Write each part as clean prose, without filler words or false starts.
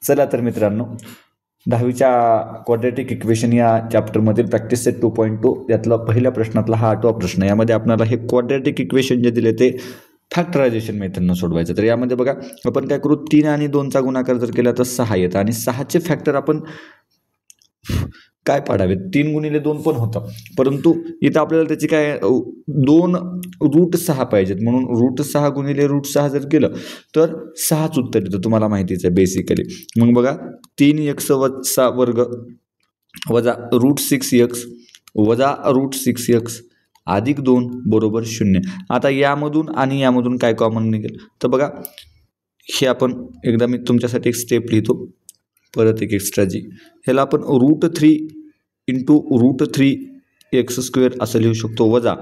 चला तर मित्रांनो, 10वीच्या क्वाड्रॅटिक इक्वेशन या चॅप्टरमधील प्रॅक्टिस सेट 2.2 यातला पहिल्या प्रश्नातला हा 8वा प्रश्न. यामध्ये आपल्याला हे क्वाड्रॅटिक इक्वेशन जे दिले ते फॅक्टरायझेशन मेथडनं सोडवायचं. तर यामध्ये बघा आपण काय करू, 3 आणि 2चा गुणाकार जर केला तर 6 येतं आणि 6चे फॅक्टर आपण काय पाडावे, 3 गुणिले 2 पण होतं, परंतु इथं आपल्याला त्याची काय 2 √6 पाहिजेत, म्हणून √6 गुणिले √6 जर केलं तर 6च उत्तर येतं, तुम्हाला माहितीच आहे बेसिकली. मग बघा 3x वर्ग वजा √6x वजा √6x अधिक 2 बरोबर 0. आता यामधून आणि यामधून काय कॉमन निघेल, तर बघा हे आपण एकदा मी तुमच्यासाठी एक स्टेप लिहितो, परत एक एक्स्ट्रा जी. ह्याला आपण √3 × √3x² असं लिहू शकतो, वजा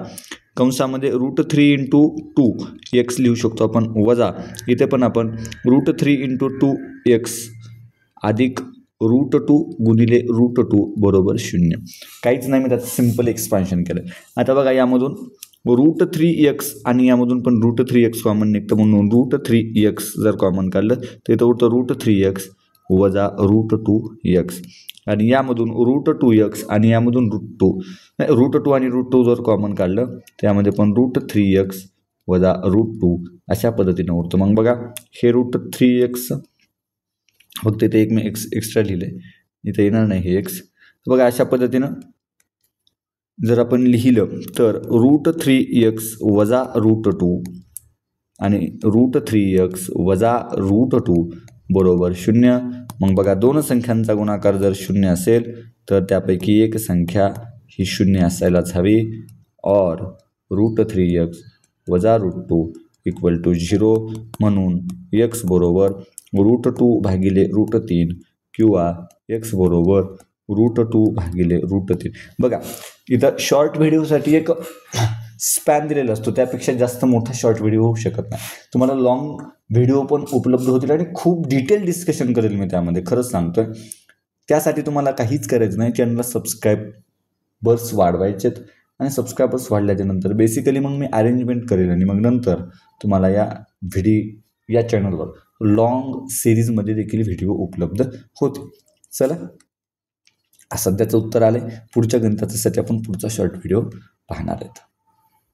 कंसामध्ये √3 × 2x लिहू शकतो आपण, वजा इथे पण आपण √3 × 2x अधिक √2 गुणिले √2 बरोबर 0. काहीच नाही, मी त्याचं सिम्पल एक्सपान्शन केलं. आता बघा यामधून √3x आणि यामधून पण √3x कॉमन निघतं, म्हणून √3x जर कॉमन काढलं तर इथं उरतं √3x वजा √2x आणि यामधून √2x आणि यामधून √2 आणि √2 जर कॉमन काढलं त्यामध्ये पण √3x वजा √2 अशा पद्धतीनं उरतं. मग बघा हे √3x फक्त इथे एक मी एक्स्ट्रा लिहिले, इथे येणार नाही हे x. बघा अशा पद्धतीनं जर आपण लिहिलं तर √3x वजा √2 आणि √3x वजा √2 बरोबर 0. मग बघा दोन संख्यांचा गुणाकार जर 0 असेल तर त्यापैकी एक संख्या ही 0 असायलाच हवी, और √3x वजा √2 = 0. म्हणून x बरोबर √2 भागिले √3 किंवा x बरोबर √2 भागिले √3. बघा इथं शॉर्ट व्हिडिओसाठी एक स्पॅन दिलेला असतो, त्यापेक्षा जास्त मोठा शॉर्ट व्हिडिओ होऊ शकत नाही. तुम्हाला लॉंग व्हिडिओ पण उपलब्ध होतील आणि खूप डिटेल डिस्कशन करेल मी त्यामध्ये, खरंच सांगतोय. त्यासाठी तुम्हाला काहीच करायचं नाही, चॅनलला सबस्क्रायबर्स वाढवायचेत आणि सबस्क्रायबर्स वाढल्याच्या नंतर बेसिकली मग मी अरेंजमेंट करेल आणि मग नंतर तुम्हाला या चॅनलवर लॉंग सिरीजमध्ये देखील व्हिडिओ उपलब्ध होते. चला सध्याचं उत्तर आलं, पुढच्या गणिताच्यासाठी आपण पुढचा शॉर्ट व्हिडिओ पाहणार आहेत.